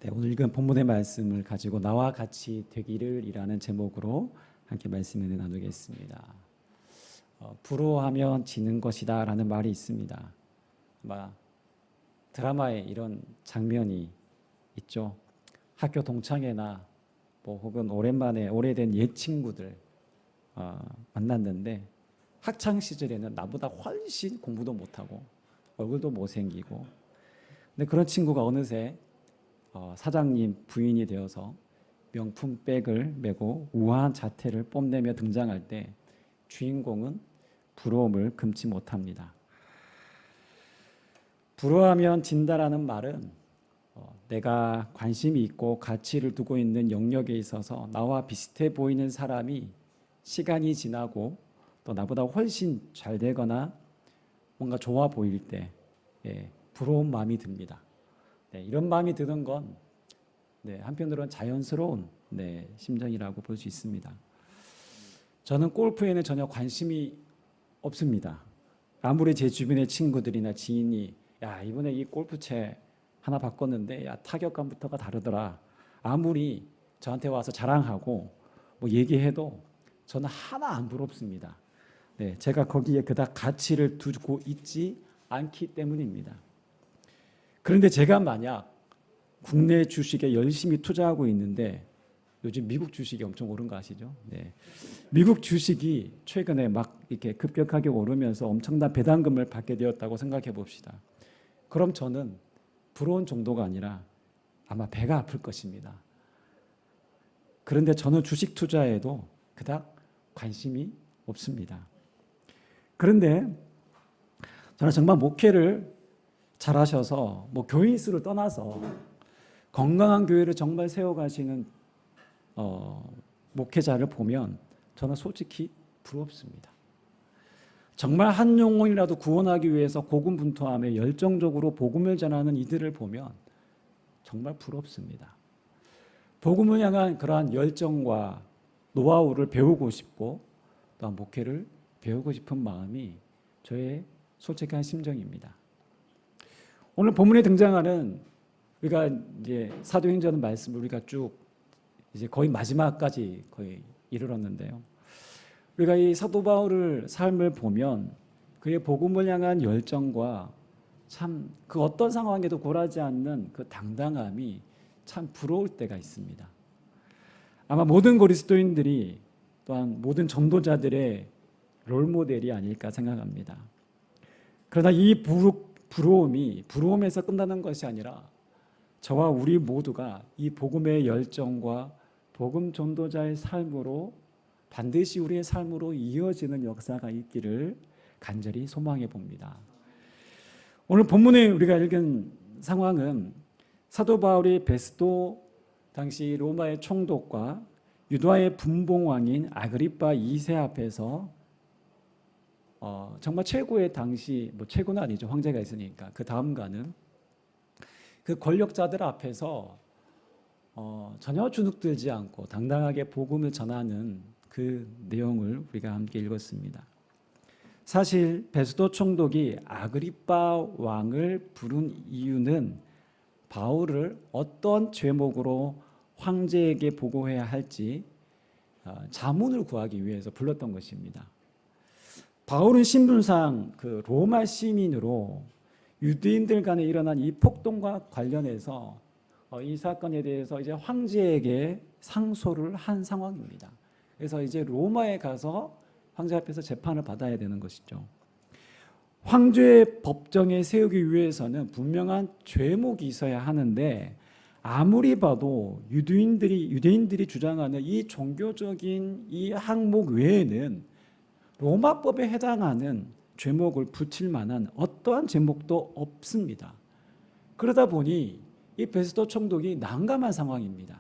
네, 오늘 읽은 본문의 말씀을 가지고 나와 같이 되기를 이라는 제목으로 함께 말씀을 나누겠습니다. 부러워하면 지는 것이다 라는 말이 있습니다. 아마 드라마에 이런 장면이 있죠. 학교 동창회나 혹은 오랜만에 오래된 옛 친구들 만났는데 학창 시절에는 나보다 훨씬 공부도 못하고 얼굴도 못생기고, 근데 그런 친구가 어느새 사장님 부인이 되어서 명품 백을 메고 우아한 자태를 뽐내며 등장할 때 주인공은 부러움을 금치 못합니다. 부러워하면 진다라는 말은 내가 관심이 있고 가치를 두고 있는 영역에 있어서 나와 비슷해 보이는 사람이 시간이 지나고 또 나보다 훨씬 잘 되거나 뭔가 좋아 보일 때 부러운 마음이 듭니다. 이런 마음이 드는 건 한편으로는 자연스러운 심정이라고 볼 수 있습니다. 저는 골프에는 전혀 관심이 없습니다. 아무리 제 주변의 친구들이나 지인이 야 이번에 이 골프채 하나 바꿨는데 야 타격감부터가 다르더라, 아무리 저한테 와서 자랑하고 얘기해도 저는 하나 안 부럽습니다. 제가 거기에 그닥 가치를 두고 있지 않기 때문입니다. 그런데 제가 만약 국내 주식에 열심히 투자하고 있는데, 요즘 미국 주식이 엄청 오른 거 아시죠? 미국 주식이 최근에 막 이렇게 급격하게 오르면서 엄청난 배당금을 받게 되었다고 생각해 봅시다. 그럼 저는 부러운 정도가 아니라 아마 배가 아플 것입니다. 그런데 저는 주식 투자에도 그닥 관심이 없습니다. 그런데 저는 정말 목회를 잘하셔서 교인 수를 떠나서 건강한 교회를 정말 세워가시는 목회자를 보면 저는 솔직히 부럽습니다. 정말 한 영혼이라도 구원하기 위해서 고군분투하며 열정적으로 복음을 전하는 이들을 보면 정말 부럽습니다. 복음을 향한 그러한 열정과 노하우를 배우고 싶고 또한 목회를 배우고 싶은 마음이 저의 솔직한 심정입니다. 오늘 본문에 등장하는 우리가 이제 사도행전 말씀을 우리가 쭉 이제 거의 마지막까지 거의 이르렀는데요. 우리가 이 사도 바울의 삶을 보면 그의 복음을 향한 열정과 참 그 어떤 상황에도 굴하지 않는 그 당당함이 참 부러울 때가 있습니다. 아마 모든 그리스도인들이 또한 모든 전도자들의 롤모델이 아닐까 생각합니다. 그러나 이 부러움이 부러움에서 끝나는 것이 아니라 저와 우리 모두가 이 복음의 열정과 복음 전도자의 삶으로 반드시 우리의 삶으로 이어지는 역사가 있기를 간절히 소망해 봅니다. 오늘 본문에 우리가 읽은 상황은 사도 바울이 베스도 당시 로마의 총독과 유다의 분봉왕인 아그리파 2세 앞에서 정말 최고의 당시 최고는 아니죠, 황제가 있으니까 그 다음 가는 그 권력자들 앞에서 전혀 주눅들지 않고 당당하게 복음을 전하는 그 내용을 우리가 함께 읽었습니다. 사실 베스도 총독이 아그리파 왕을 부른 이유는 바울을 어떤 죄목으로 황제에게 보고해야 할지 자문을 구하기 위해서 불렀던 것입니다. 바울은 신분상 그 로마 시민으로 유대인들 간에 일어난 이 폭동과 관련해서 이 사건에 대해서 이제 황제에게 상소를 한 상황입니다. 그래서 이제 로마에 가서 황제 앞에서 재판을 받아야 되는 것이죠. 황제의 법정에 세우기 위해서는 분명한 죄목이 있어야 하는데 아무리 봐도 유대인들이 주장하는 이 종교적인 이 항목 외에는 로마법에 해당하는 죄목을 붙일 만한 어떠한 제목도 없습니다. 그러다 보니 이 베스도 총독이 난감한 상황입니다.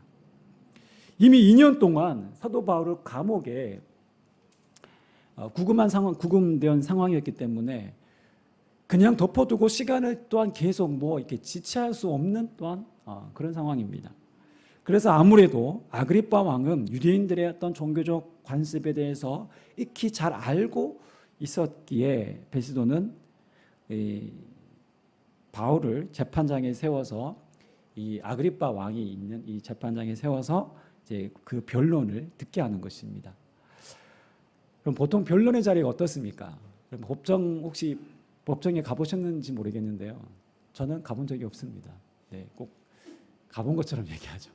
이미 2년 동안 사도 바울을 감옥에 구금된 상황이었기 때문에 그냥 덮어두고 시간을 또한 계속 이렇게 지체할 수 없는 또한 그런 상황입니다. 그래서 아무래도 아그리파 왕은 유대인들의 어떤 종교적 관습에 대해서 익히 잘 알고 있었기에 베스도는 바울을 재판장에 세워서 이 아그리빠 왕이 있는 이 재판장에 세워서 이제 그 변론을 듣게 하는 것입니다. 그럼 보통 변론의 자리가 어떻습니까? 그럼 혹시 법정에 가보셨는지 모르겠는데요. 저는 가본 적이 없습니다. 네, 꼭 가본 것처럼 얘기하죠.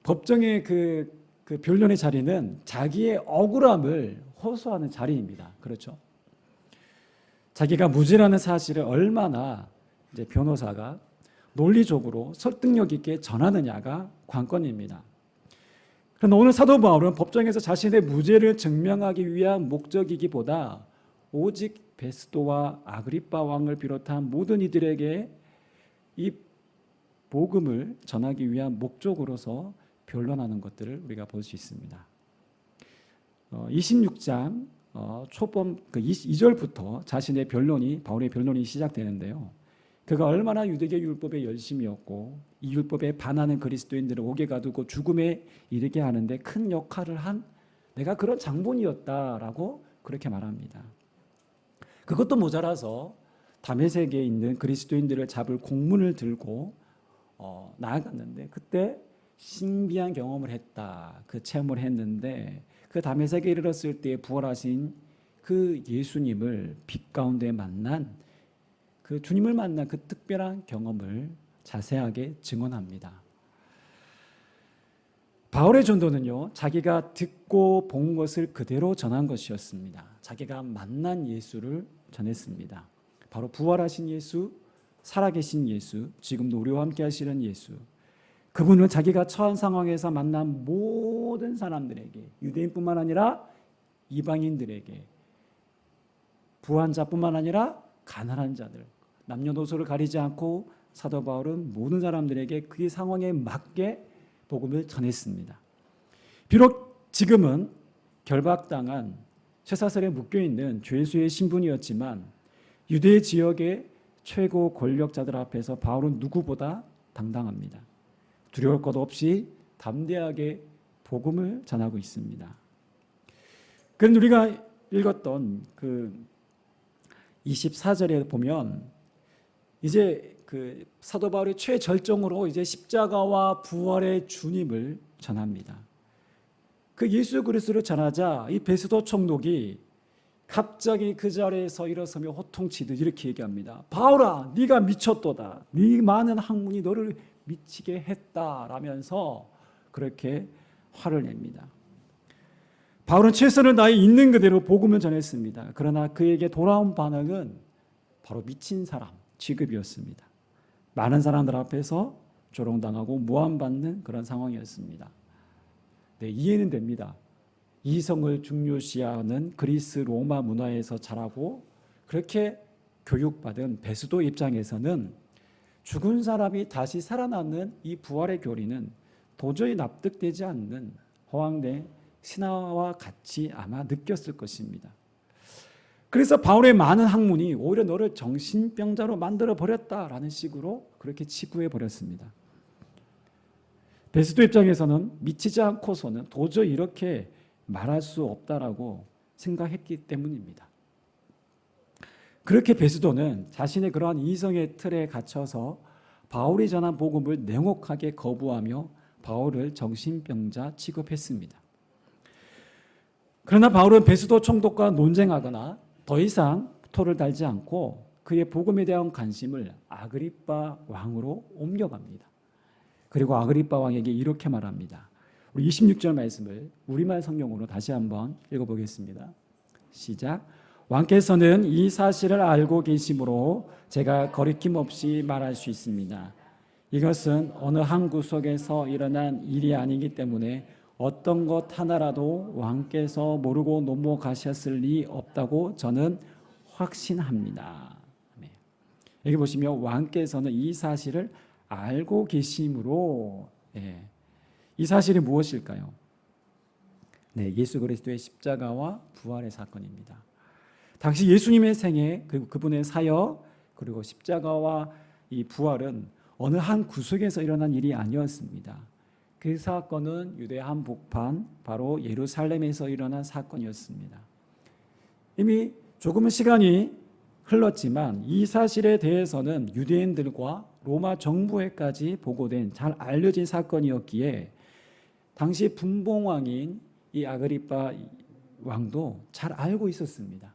법정의 그 변론의 자리는 자기의 억울함을 호소하는 자리입니다. 그렇죠? 자기가 무죄라는 사실을 얼마나 이제 변호사가 논리적으로 설득력 있게 전하느냐가 관건입니다. 그런데 오늘 사도 바울은 법정에서 자신의 무죄를 증명하기 위한 목적이기보다 오직 베스도와 아그리빠 왕을 비롯한 모든 이들에게 이 복음을 전하기 위한 목적으로서 변론하는 것들을 우리가 볼 수 있습니다. 26장 초범 2절부터 자신의 바울의 변론이 시작되는데요. 그가 얼마나 유대계 율법에 열심이었고 이 율법에 반하는 그리스도인들을 옥에 가두고 죽음에 이르게 하는데 큰 역할을 한 내가 그런 장본이었다라고 그렇게 말합니다. 그것도 모자라서 다메섹에 있는 그리스도인들을 잡을 공문을 들고 나아갔는데 그때 신비한 경험을 했다. 그 체험을 했는데 그 다메섹에 이르렀을 때 부활하신 그 예수님을 빛 가운데 만난 그 주님을 만난 그 특별한 경험을 자세하게 증언합니다. 바울의 전도는요, 자기가 듣고 본 것을 그대로 전한 것이었습니다. 자기가 만난 예수를 전했습니다. 바로 부활하신 예수, 살아계신 예수, 지금도 우리와 함께 하시는 예수. 그분은 자기가 처한 상황에서 만난 모든 사람들에게, 유대인뿐만 아니라 이방인들에게, 부한 자뿐만 아니라 가난한 자들, 남녀노소를 가리지 않고 사도 바울은 모든 사람들에게 그 상황에 맞게 복음을 전했습니다. 비록 지금은 결박당한 쇠사슬에 묶여있는 죄수의 신분이었지만 유대 지역의 최고 권력자들 앞에서 바울은 누구보다 당당합니다. 두려울 것 없이 담대하게 복음을 전하고 있습니다. 그런데 우리가 읽었던 그 24절에 보면 이제 그 사도 바울이 최절정으로 이제 십자가와 부활의 주님을 전합니다. 그 예수 그리스도를 전하자 이 베스도 총독이 갑자기 그 자리에서 일어서며 호통치듯 이렇게 얘기합니다. 바울아, 네가 미쳤도다. 네 많은 학문이 너를 미치게 했다라면서 그렇게 화를 냅니다. 바울은 최선을 다해 있는 그대로 복음을 전했습니다. 그러나 그에게 돌아온 반응은 바로 미친 사람 취급이었습니다. 많은 사람들 앞에서 조롱당하고 모함받는 그런 상황이었습니다. 네, 이해는 됩니다. 이성을 중요시하는 그리스 로마 문화에서 자라고 그렇게 교육받은 베스도 입장에서는 죽은 사람이 다시 살아나는 이 부활의 교리는 도저히 납득되지 않는 허황된 신화와 같이 아마 느꼈을 것입니다. 그래서 바울의 많은 학문이 오히려 너를 정신병자로 만들어버렸다라는 식으로 그렇게 치부해버렸습니다. 베스도 입장에서는 미치지 않고서는 도저히 이렇게 말할 수 없다라고 생각했기 때문입니다. 그렇게 베스도는 자신의 그러한 이성의 틀에 갇혀서 바울이 전한 복음을 냉혹하게 거부하며 바울을 정신병자 취급했습니다. 그러나 바울은 베스도 총독과 논쟁하거나 더 이상 토를 달지 않고 그의 복음에 대한 관심을 아그리빠 왕으로 옮겨갑니다. 그리고 아그리빠 왕에게 이렇게 말합니다. 우리 26절 말씀을 우리말 성경으로 다시 한번 읽어보겠습니다. 시작. 왕께서는 이 사실을 알고 계시므로 제가 거리낌 없이 말할 수 있습니다. 이것은 어느 한 구석에서 일어난 일이 아니기 때문에 어떤 것 하나라도 왕께서 모르고 넘어가셨을 리 없다고 저는 확신합니다. 여기 보시면 왕께서는 이 사실을 알고 계심으로, 이 사실이 무엇일까요? 네, 예수 그리스도의 십자가와 부활의 사건입니다. 당시 예수님의 생애, 그분의 사역, 그리고 십자가와 이 부활은 어느 한 구석에서 일어난 일이 아니었습니다. 그 사건은 유대 한복판, 바로 예루살렘에서 일어난 사건이었습니다. 이미 조금은 시간이 흘렀지만 이 사실에 대해서는 유대인들과 로마 정부에까지 보고된 잘 알려진 사건이었기에 당시 분봉왕인 이 아그리파 왕도 잘 알고 있었습니다.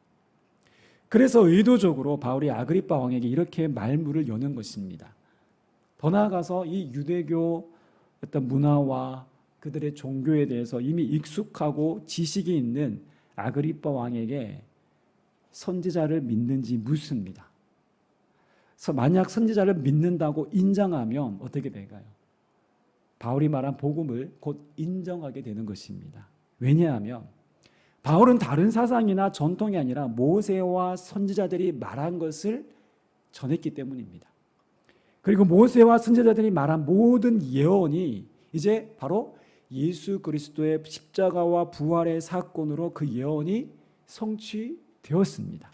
그래서 의도적으로 바울이 아그리파 왕에게 이렇게 말문을 여는 것입니다. 더 나아가서 이 유대교 어떤 문화와 그들의 종교에 대해서 이미 익숙하고 지식이 있는 아그리파 왕에게 선지자를 믿는지 묻습니다. 그래서 만약 선지자를 믿는다고 인정하면 어떻게 될까요? 바울이 말한 복음을 곧 인정하게 되는 것입니다. 왜냐하면 바울은 다른 사상이나 전통이 아니라 모세와 선지자들이 말한 것을 전했기 때문입니다. 그리고 모세와 선지자들이 말한 모든 예언이 이제 바로 예수 그리스도의 십자가와 부활의 사건으로 그 예언이 성취되었습니다.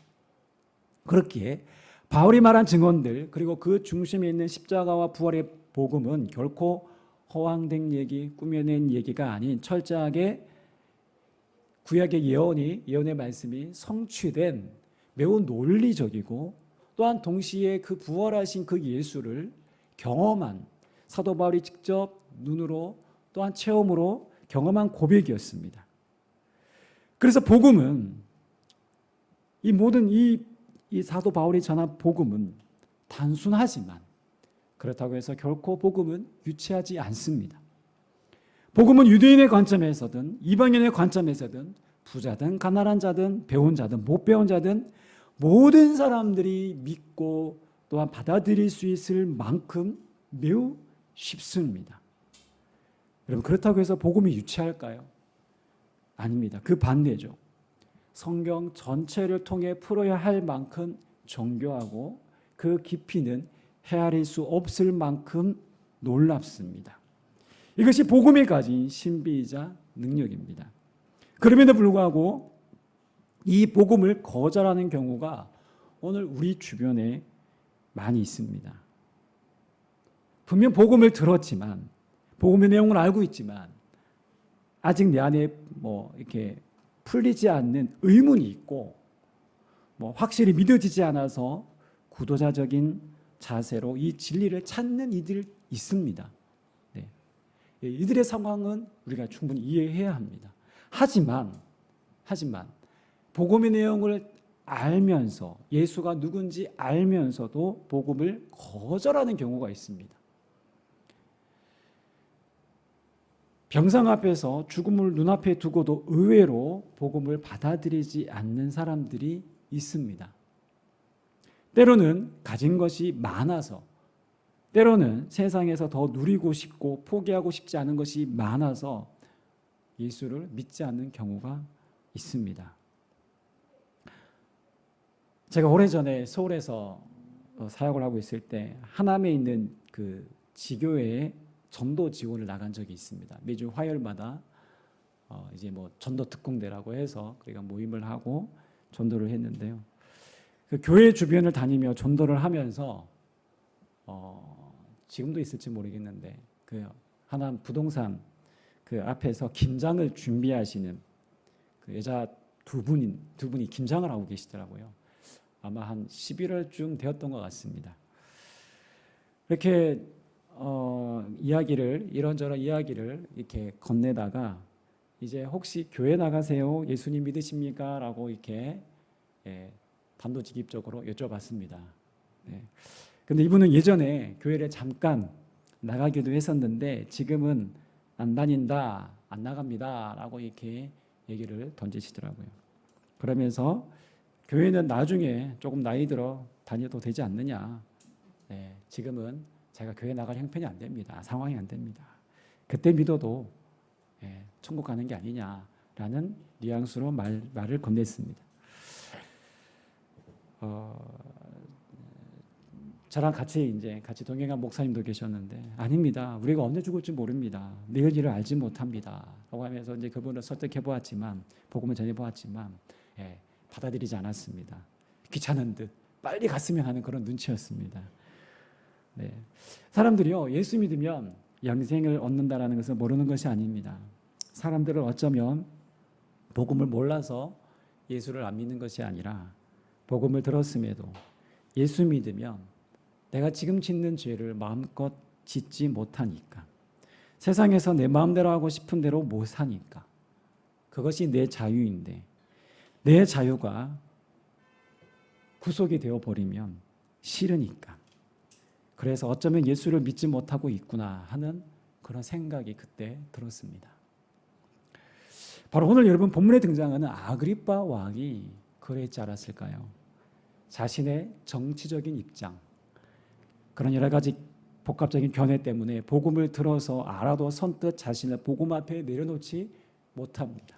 그렇기에 바울이 말한 증언들 그리고 그 중심에 있는 십자가와 부활의 복음은 결코 허황된 얘기, 꾸며낸 얘기가 아닌 철저하게 구약의 예언의 말씀이 성취된 매우 논리적이고 또한 동시에 그 부활하신 그 예수를 경험한 사도 바울이 직접 눈으로 또한 체험으로 경험한 고백이었습니다. 그래서 복음은 이 모든 이 사도 바울이 전한 복음은 단순하지만 그렇다고 해서 결코 복음은 유치하지 않습니다. 복음은 유대인의 관점에서든 이방인의 관점에서든 부자든 가난한 자든 배운 자든 못 배운 자든 모든 사람들이 믿고 또한 받아들일 수 있을 만큼 매우 쉽습니다. 여러분 그렇다고 해서 복음이 유치할까요? 아닙니다. 그 반대죠. 성경 전체를 통해 풀어야 할 만큼 정교하고 그 깊이는 헤아릴 수 없을 만큼 놀랍습니다. 이것이 복음이 가진 신비이자 능력입니다. 그럼에도 불구하고 이 복음을 거절하는 경우가 오늘 우리 주변에 많이 있습니다. 분명 복음을 들었지만 복음의 내용을 알고 있지만 아직 내 안에 이렇게 풀리지 않는 의문이 있고 확실히 믿어지지 않아서 구도자적인 자세로 이 진리를 찾는 이들 있습니다. 네. 이들의 상황은 우리가 충분히 이해해야 합니다. 하지만 복음의 내용을 알면서 예수가 누군지 알면서도 복음을 거절하는 경우가 있습니다. 병상 앞에서 죽음을 눈앞에 두고도 의외로 복음을 받아들이지 않는 사람들이 있습니다. 때로는 가진 것이 많아서, 때로는 세상에서 더 누리고 싶고 포기하고 싶지 않은 것이 많아서 예수를 믿지 않는 경우가 있습니다. 제가 오래전에 서울에서 사역을 하고 있을 때 하남에 있는 그 지교회에 전도 지원을 나간 적이 있습니다. 매주 화요일마다 이제 전도 특공대라고 해서 우리가 모임을 하고 전도를 했는데요. 그 교회 주변을 다니며 전도를 하면서 지금도 있을지 모르겠는데 그 하남 부동산 그 앞에서 김장을 준비하시는 그 여자 두 분이 김장을 하고 계시더라고요. 아마 한 11월쯤 되었던 것 같습니다. 이렇게 이런저런 이야기를 이렇게 건네다가 이제 혹시 교회 나가세요? 예수님 믿으십니까? 라고 이렇게 단도직입적으로 여쭤봤습니다. 네. 근데 이분은 예전에 교회를 잠깐 나가기도 했었는데 지금은 안 다닌다, 안 나갑니다 라고 이렇게 얘기를 던지시더라고요. 그러면서 교회는 나중에 조금 나이 들어 다녀도 되지 않느냐. 네, 지금은 제가 교회 나갈 형편이 안 됩니다. 상황이 안 됩니다. 그때 믿어도 천국 가는 게 아니냐라는 뉘앙스로 말을 건넸습니다. 저랑 같이 동행한 목사님도 계셨는데 아닙니다. 우리가 언제 죽을지 모릅니다. 내일 일을 알지 못합니다. 라고 하면서 이제 그분을 설득해 보았지만 복음을 전해 보았지만 받아들이지 않았습니다. 귀찮은 듯 빨리 갔으면 하는 그런 눈치였습니다. 네. 사람들이요 예수 믿으면 영생을 얻는다라는 것을 모르는 것이 아닙니다. 사람들은 어쩌면 복음을 몰라서 예수를 안 믿는 것이 아니라 복음을 들었음에도 예수 믿으면 내가 지금 짓는 죄를 마음껏 짓지 못하니까. 세상에서 내 마음대로 하고 싶은 대로 못 사니까. 그것이 내 자유인데 내 자유가 구속이 되어버리면 싫으니까. 그래서 어쩌면 예수를 믿지 못하고 있구나 하는 그런 생각이 그때 들었습니다. 바로 오늘 여러분 본문에 등장하는 아그리빠 왕이 그랬지 않았을까요? 자신의 정치적인 입장, 그런 여러 가지 복합적인 견해 때문에 복음을 들어서 알아도 선뜻 자신을 복음 앞에 내려놓지 못합니다.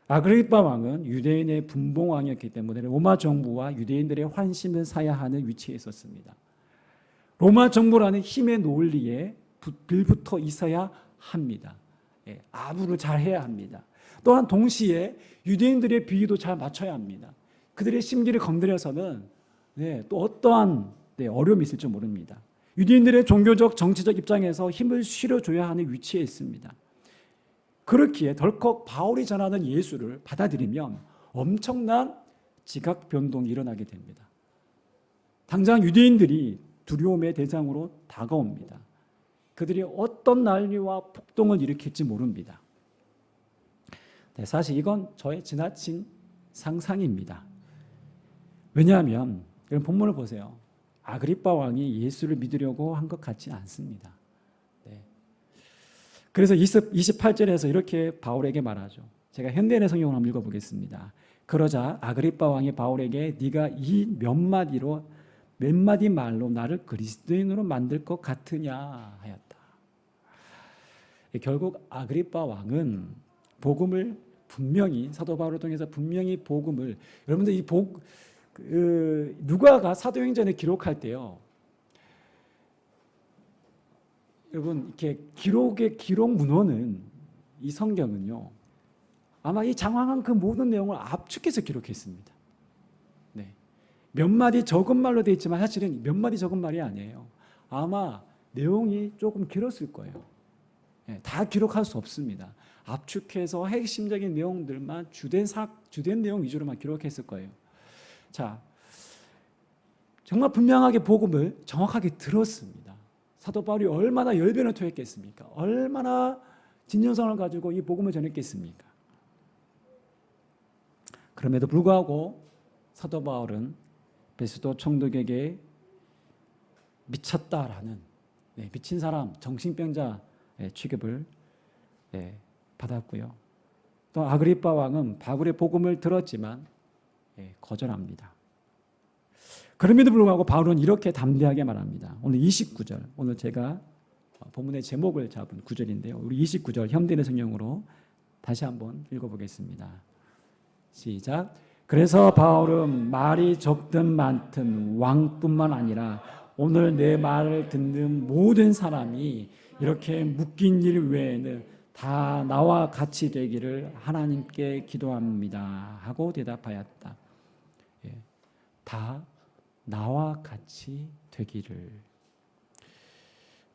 아그리빠 왕은 유대인의 분봉왕이었기 때문에 로마 정부와 유대인들의 환심을 사야 하는 위치에 있었습니다. 로마 정부라는 힘의 논리에 빌붙어 있어야 합니다. 아부를 잘 해야 합니다. 또한 동시에 유대인들의 비위도 잘 맞춰야 합니다. 그들의 심기를 건드려서는 또 어떠한 어려움이 있을지 모릅니다. 유대인들의 종교적 정치적 입장에서 힘을 실어줘야 하는 위치에 있습니다. 그렇기에 덜컥 바울이 전하는 예수를 받아들이면 엄청난 지각 변동이 일어나게 됩니다. 당장 유대인들이 두려움의 대상으로 다가옵니다. 그들이 어떤 난리와 폭동을 일으킬지 모릅니다. 사실 이건 저의 지나친 상상입니다. 왜냐하면 여러분 본문을 보세요. 아그리빠 왕이 예수를 믿으려고 한 것 같지 않습니다. 그래서 28절에서 이렇게 바울에게 말하죠. 제가 현대인의 성경을 한번 읽어보겠습니다. 그러자 아그리빠 왕이 바울에게 네가 이 몇 마디 말로 나를 그리스도인으로 만들 것 같으냐 하였다. 결국 아그리빠 왕은 복음을 분명히 사도 바울을 통해서 분명히 복음을 여러분들 누가가 사도행전에 기록할 때요. 여러분 이렇게 기록 문헌은 이 성경은요. 아마 이 장황한 그 모든 내용을 압축해서 기록했습니다. 몇 마디 적은 말로 되어 있지만 사실은 몇 마디 적은 말이 아니에요. 아마 내용이 조금 길었을 거예요. 다 기록할 수 없습니다. 압축해서 핵심적인 내용들만 주된 내용 위주로만 기록했을 거예요. 자, 정말 분명하게 복음을 정확하게 들었습니다. 사도 바울이 얼마나 열변을 토했겠습니까? 얼마나 진정성을 가지고 이 복음을 전했겠습니까? 그럼에도 불구하고 사도 바울은 베스도 총독에게 미쳤다라는 미친 사람, 정신병자 취급을 받았고요. 또 아그리빠 왕은 바울의 복음을 들었지만 거절합니다. 그럼에도 불구하고 바울은 이렇게 담대하게 말합니다. 오늘 29절, 오늘 제가 본문의 제목을 잡은 구절인데요. 우리 29절 현대인의 성경으로 다시 한번 읽어보겠습니다. 시작. 그래서 바울은 말이 적든 많든 왕뿐만 아니라 오늘 내 말을 듣는 모든 사람이 이렇게 묶인 일 외에는 다 나와 같이 되기를 하나님께 기도합니다 하고 대답하였다. 다 나와 같이 되기를.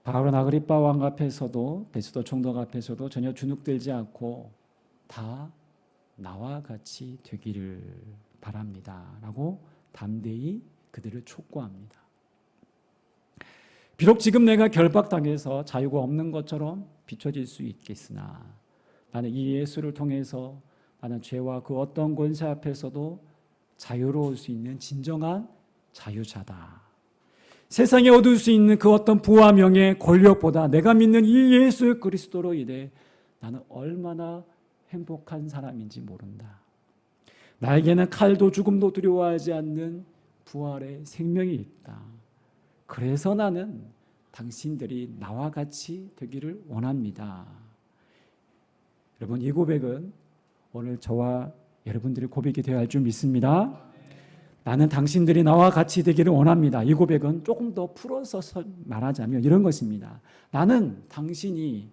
바울은 아그리빠 왕 앞에서도 베스도 총독 앞에서도 전혀 주눅들지 않고 다 나와 같이 되기를 바랍니다 라고 담대히 그들을 촉구합니다. 비록 지금 내가 결박당해서 자유가 없는 것처럼 비춰질 수 있겠으나 나는 이 예수를 통해서 나는 죄와 그 어떤 권세 앞에서도 자유로울 수 있는 진정한 자유자다. 세상에 얻을 수 있는 그 어떤 부와 명예, 권력보다 내가 믿는 이 예수 그리스도로 인해 나는 얼마나 행복한 사람인지 모른다. 나에게는 칼도 죽음도 두려워하지 않는 부활의 생명이 있다. 그래서 나는 당신들이 나와 같이 되기를 원합니다. 여러분, 이 고백은 오늘 저와 여러분들의 고백이 되어야 할 줄 믿습니다. 나는 당신들이 나와 같이 되기를 원합니다. 이 고백은 조금 더 풀어서 말하자면 이런 것입니다. 나는 당신이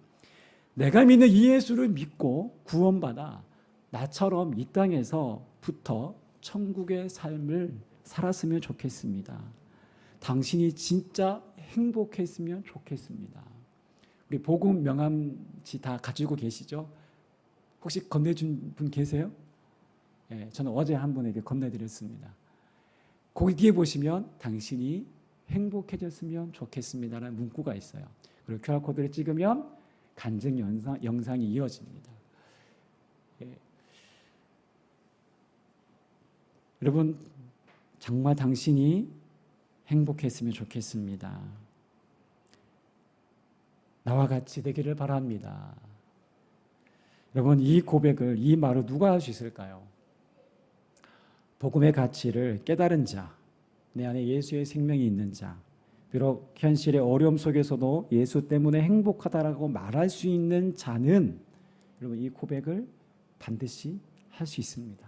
내가 믿는 이 예수를 믿고 구원받아 나처럼 이 땅에서부터 천국의 삶을 살았으면 좋겠습니다. 당신이 진짜 행복했으면 좋겠습니다. 우리 복음 명함지 다 가지고 계시죠? 혹시 건네준 분 계세요? 저는 어제 한 분에게 건네드렸습니다. 거기 뒤에 보시면 당신이 행복해졌으면 좋겠습니다라는 문구가 있어요. 그리고 QR코드를 찍으면 간증 영상이 이어집니다. 예. 여러분, 정말 당신이 행복했으면 좋겠습니다. 나와 같이 되기를 바랍니다. 여러분, 이 고백을, 이 말을 누가 할 수 있을까요? 복음의 가치를 깨달은 자, 내 안에 예수의 생명이 있는 자, 비록 현실의 어려움 속에서도 예수 때문에 행복하다라고 말할 수 있는 자는 여러분 이 고백을 반드시 할 수 있습니다.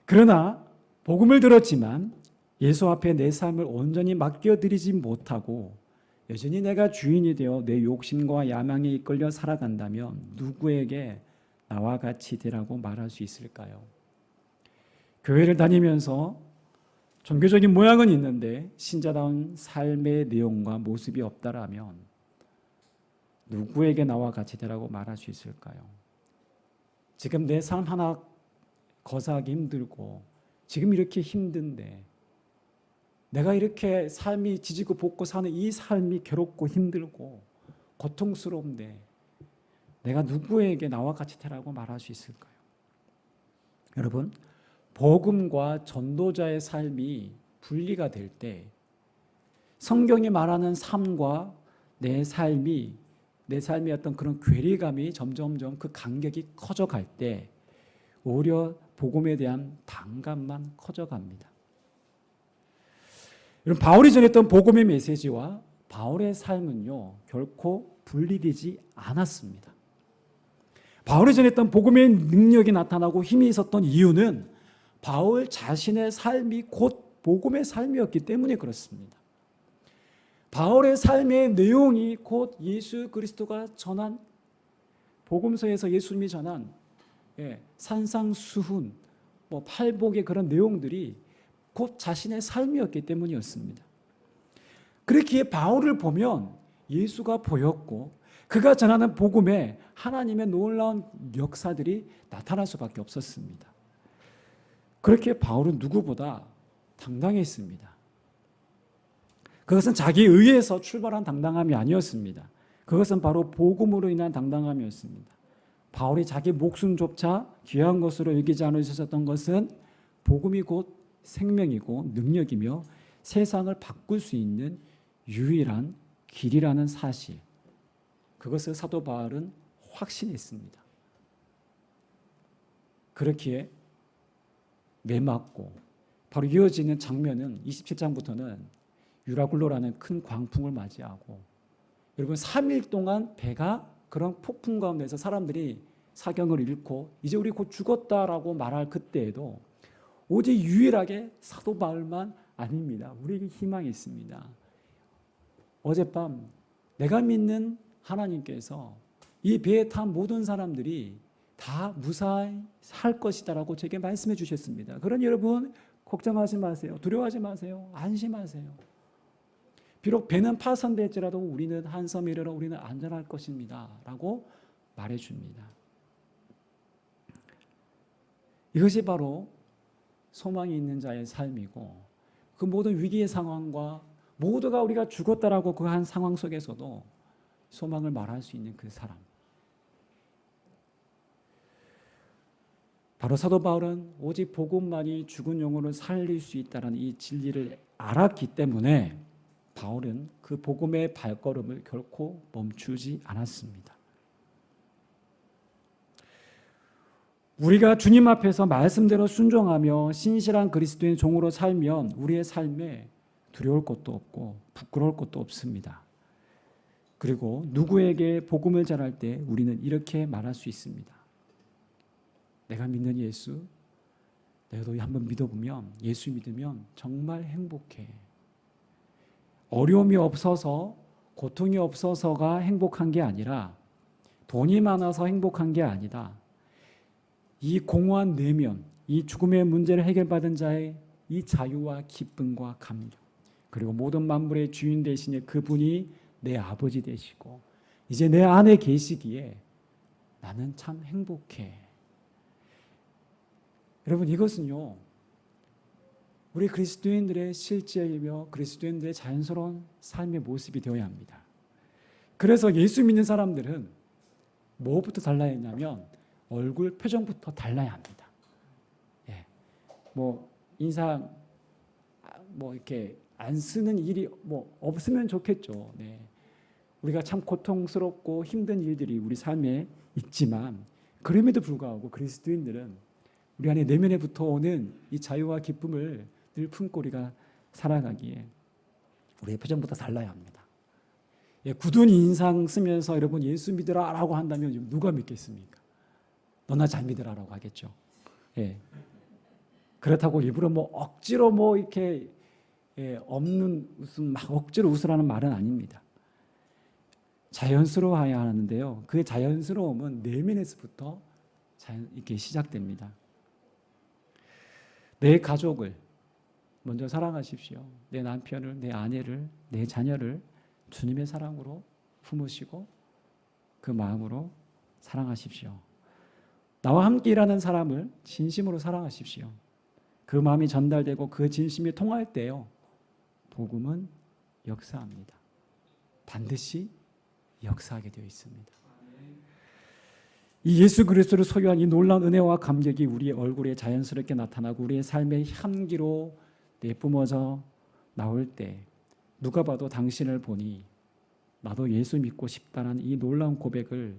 그러나 복음을 들었지만 예수 앞에 내 삶을 온전히 맡겨드리지 못하고 여전히 내가 주인이 되어 내 욕심과 야망에 이끌려 살아간다면 누구에게 나와 같이 되라고 말할 수 있을까요? 교회를 다니면서 종교적인 모양은 있는데 신자다운 삶의 내용과 모습이 없다라면 누구에게 나와 같이 되라고 말할 수 있을까요? 지금 내 삶 하나 거사하기 힘들고 지금 이렇게 힘든데 내가 이렇게 삶이 지지고 볶고 사는 이 삶이 괴롭고 힘들고 고통스러운데 내가 누구에게 나와 같이 되라고 말할 수 있을까요? 여러분, 복음과 전도자의 삶이 분리가 될 때 성경이 말하는 삶과 내 삶의 어떤 그런 괴리감이 점점점 그 간격이 커져갈 때 오히려 복음에 대한 반감만 커져갑니다. 여러분, 바울이 전했던 복음의 메시지와 바울의 삶은요 결코 분리되지 않았습니다. 바울이 전했던 복음의 능력이 나타나고 힘이 있었던 이유는 바울 자신의 삶이 곧 복음의 삶이었기 때문에 그렇습니다. 바울의 삶의 내용이 곧 예수 그리스도가 전한 복음서에서 예수님이 전한 산상수훈, 팔복의 그런 내용들이 곧 자신의 삶이었기 때문이었습니다. 그렇기에 바울을 보면 예수가 보였고 그가 전하는 복음에 하나님의 놀라운 역사들이 나타날 수밖에 없었습니다. 그렇게 바울은 누구보다 당당했습니다. 그것은 자기 의에서 출발한 당당함이 아니었습니다. 그것은 바로 복음으로 인한 당당함이었습니다. 바울이 자기 목숨조차 귀한 것으로 여기지 않으셨던 것은 복음이 곧 생명이고 능력이며 세상을 바꿀 수 있는 유일한 길이라는 사실, 그것을 사도 바울은 확신했습니다. 그렇기에 매맞고 바로 이어지는 장면은 27장부터는 유라굴로라는 큰 광풍을 맞이하고 여러분 3일 동안 배가 그런 폭풍 가운데서 사람들이 사경을 잃고 이제 우리 곧 죽었다라고 말할 그때에도 오직 유일하게 사도 바울만 아닙니다. 우리에게 희망이 있습니다. 어젯밤 내가 믿는 하나님께서 이 배에 탄 모든 사람들이 다 무사히 살 것이다라고 제게 말씀해 주셨습니다. 그러니 여러분 걱정하지 마세요. 두려워하지 마세요. 안심하세요. 비록 배는 파손될지라도 우리는 한 섬에 이르러 우리는 안전할 것입니다 라고 말해줍니다. 이것이 바로 소망이 있는 자의 삶이고 그 모든 위기의 상황과 모두가 우리가 죽었다라고 그 한 상황 속에서도 소망을 말할 수 있는 그 사람, 바로 사도 바울은 오직 복음만이 죽은 영혼을 살릴 수 있다는 이 진리를 알았기 때문에 바울은 그 복음의 발걸음을 결코 멈추지 않았습니다. 우리가 주님 앞에서 말씀대로 순종하며 신실한 그리스도의 종으로 살면 우리의 삶에 두려울 것도 없고 부끄러울 것도 없습니다. 그리고 누구에게 복음을 전할 때 우리는 이렇게 말할 수 있습니다. 내가 믿는 예수, 내가 너희 한번 믿어보면, 예수 믿으면 정말 행복해. 어려움이 없어서, 고통이 없어서가 행복한 게 아니라 돈이 많아서 행복한 게 아니다. 이 공허한 내면, 이 죽음의 문제를 해결받은 자의 이 자유와 기쁨과 감격, 그리고 모든 만물의 주인 되시는 그분이 내 아버지 되시고 이제 내 안에 계시기에 나는 참 행복해. 여러분, 이것은요 우리 그리스도인들의 실제이며 그리스도인들의 자연스러운 삶의 모습이 되어야 합니다. 그래서 예수 믿는 사람들은 뭐부터 달라야 했냐면 얼굴 표정부터 달라야 합니다. 예. 뭐 인상 뭐 이렇게 안 쓰는 일이 뭐 없으면 좋겠죠. 네. 우리가 참 고통스럽고 힘든 일들이 우리 삶에 있지만 그럼에도 불구하고 그리스도인들은 우리 안에 내면에 붙어오는 이 자유와 기쁨을 늘 품고 우리가 살아가기에 우리의 표정부터 달라야 합니다. 예, 굳은 인상 쓰면서 여러분 예수 믿으라라고 한다면 누가 믿겠습니까? 너나 잘 믿으라라고 하겠죠. 예. 그렇다고 일부러 뭐 억지로 뭐 이렇게 없는 웃음 막 억지로 웃으라는 말은 아닙니다. 자연스러워야 하는데요. 그 자연스러움은 내면에서부터 이렇게 시작됩니다. 내 가족을 먼저 사랑하십시오. 내 남편을, 내 아내를, 내 자녀를 주님의 사랑으로 품으시고 그 마음으로 사랑하십시오. 나와 함께 일하는 사람을 진심으로 사랑하십시오. 그 마음이 전달되고 그 진심이 통할 때요. 복음은 역사합니다. 반드시 역사하게 되어 있습니다. 이 예수 그리스도를 소유한 이 놀라운 은혜와 감격이 우리의 얼굴에 자연스럽게 나타나고 우리의 삶의 향기로 내뿜어져 나올 때 누가 봐도 당신을 보니 나도 예수 믿고 싶다는 이 놀라운 고백을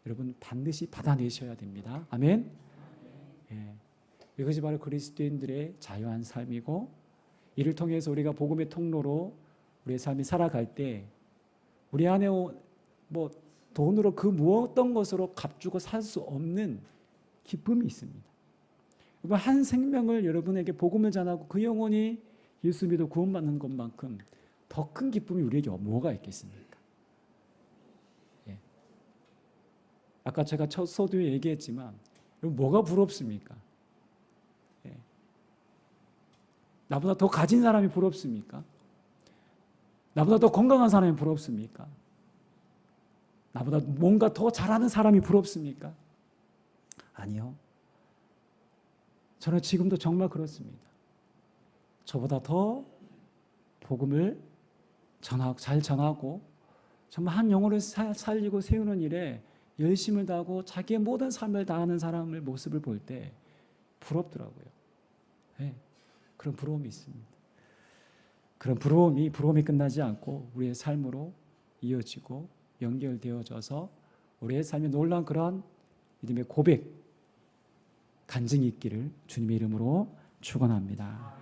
여러분 반드시 받아내셔야 됩니다. 아멘. 예. 이것이 바로 그리스도인들의 자유한 삶이고 이를 통해서 우리가 복음의 통로로 우리의 삶이 살아갈 때 우리 안에 뭐 돈으로 그 무엇던 것으로 값주고 살 수 없는 기쁨이 있습니다. 한 생명을 여러분에게 복음을 전하고 그 영혼이 예수 믿어 구원받는 것만큼 더 큰 기쁨이 우리에게 뭐가 있겠습니까? 예. 아까 제가 첫 서두에 얘기했지만 뭐가 부럽습니까? 예. 나보다 더 가진 사람이 부럽습니까? 나보다 더 건강한 사람이 부럽습니까? 나보다 뭔가 더 잘하는 사람이 부럽습니까? 아니요. 저는 지금도 정말 그렇습니다. 저보다 더 복음을 잘 전하고 정말 한 영혼을 살리고 세우는 일에 열심을 다하고 자기의 모든 삶을 다하는 사람의 모습을 볼 때 부럽더라고요. 네, 그런 부러움이 있습니다. 그런 부러움이 끝나지 않고 우리의 삶으로 이어지고 연결되어져서 우리의 삶에 놀라운 그런 믿음의 고백, 간증이 있기를 주님의 이름으로 축원합니다.